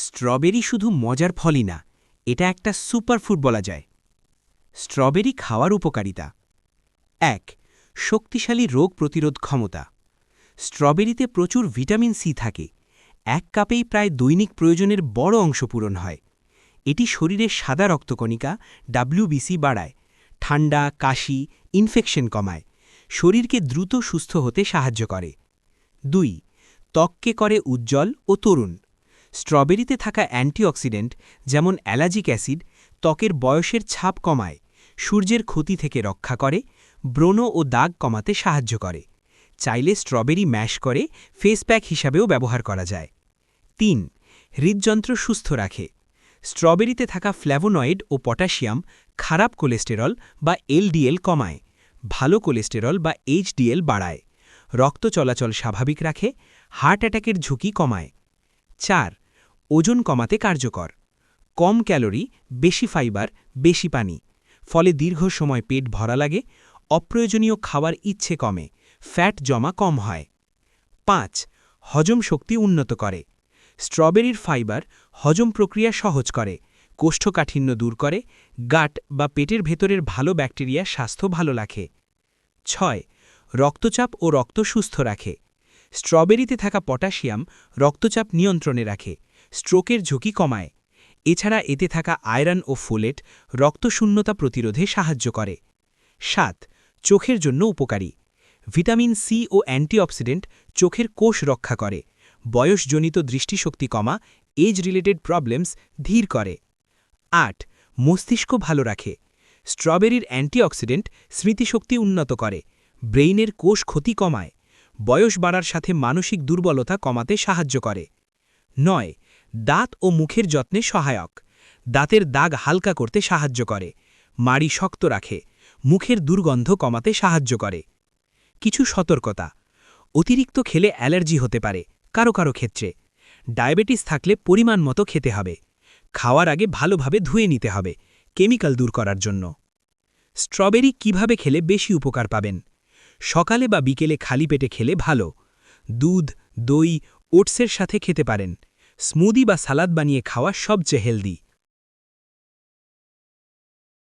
Strawberry শুধু মজার ফলই না, এটা একটা সুপারফুড বলা যায়। স্ট্রবেরি খাওয়ার উপকারিতা। ১. শক্তিশালী রোগ প্রতিরোধ ক্ষমতা। স্ট্রবেরিতে প্রচুর ভিটামিন সি থাকে। ১ কাপেই প্রায় দৈনিক প্রয়োজনের বড় অংশ পূরণ হয়। এটি শরীরের সাদা রক্তকণিকা WBC বাড়ায়, ঠান্ডা, কাশি, ইনফেকশন কমায়, শরীরকে দ্রুত সুস্থ হতে সাহায্য করে। ২. ত্বককে করে উজ্জ্বল ও তরুণ। স্ট্রবেরিতে থাকা অ্যান্টিঅক্সিডেন্ট যেমন অ্যালাজিক অ্যাসিড ত্বকের বয়সের ছাপ কমায়, সূর্যের ক্ষতি থেকে রক্ষা করে, ব্রণ ও দাগ কমাতে সাহায্য করে। চাইলে স্ট্রবেরি ম্যাশ করে ফেস প্যাক হিসাবেও ব্যবহার করা যায়। ৩. হৃদযন্ত্র সুস্থ রাখে। স্ট্রবেরিতে থাকা ফ্ল্যাভোনয়েড ও পটাশিয়াম খারাপ কোলেস্টেরল বা LDL কমায়, ভালো কোলেস্টেরল বা HDL বাড়ায়, রক্ত চলাচল স্বাভাবিক রাখে, হার্ট অ্যাটাকের ঝুঁকি কমায়। ৪. ওজন কমাতে কার্যকর। কম ক্যালোরি, বেশি ফাইবার, বেশি পানি, ফলে দীর্ঘ সময় পেট ভরা লাগে, অপ্রয়োজনীয় খাওয়ার ইচ্ছে কমে, ফ্যাট জমা কম হয়। ৫. হজম শক্তি উন্নত করে। স্ট্রবেরির ফাইবার হজম প্রক্রিয়া সহজ করে, কোষ্ঠকাঠিন্য দূর করে, গাট বা পেটের ভেতরের ভালো ব্যাকটেরিয়া স্বাস্থ্য ভালো রাখে। ৬. রক্তচাপ ও রক্ত সুস্থ রাখে। স্ট্রবেরিতে থাকা পটাশিয়াম রক্তচাপ নিয়ন্ত্রণে রাখে, স্ট্রোকের ঝুঁকি কমায়। এছাড়া এতে থাকা আয়রন ও ফোলেট রক্তশূন্যতা প্রতিরোধে সাহায্য করে। ৭. চোখের জন্য উপকারী। ভিটামিন সি ও অ্যান্টিঅক্সিডেন্ট চোখের কোষ রক্ষা করে, বয়সজনিত দৃষ্টিশক্তি কমা, এজ রিলেটেড প্রবলেমস ধীর করে। ৮. মস্তিষ্ক ভালো রাখে। স্ট্রবেরির অ্যান্টিঅক্সিডেন্ট স্মৃতিশক্তি উন্নত করে, ব্রেইনের কোষ ক্ষতি কমায়, বয়স বাড়ার সাথে মানসিক দুর্বলতা কমাতে সাহায্য করে। ৯. দাঁত ও মুখের যত্নে সহায়ক। দাঁতের দাগ হালকা করতে সাহায্য করে, মাড়ি শক্ত রাখে, মুখের দুর্গন্ধ কমাতে সাহায্য করে। কিছু সতর্কতা। অতিরিক্ত খেলে অ্যালার্জি হতে পারে কারো কারো ক্ষেত্রে। ডায়াবেটিস থাকলে পরিমাণ মতো খেতে হবে। খাওয়ার আগে ভালোভাবে ধুয়ে নিতে হবে, কেমিক্যাল দূর করার জন্য। স্ট্রবেরি কিভাবে খেলে বেশি উপকার পাবেন? সকালে বা বিকেলে খালি পেটে খেলে ভালো। দুধ, দই, ওটসের সাথে খেতে পারেন। স্মুদি বা সালাদ বানিয়ে খাওয়া সবচেয়ে হেলদি।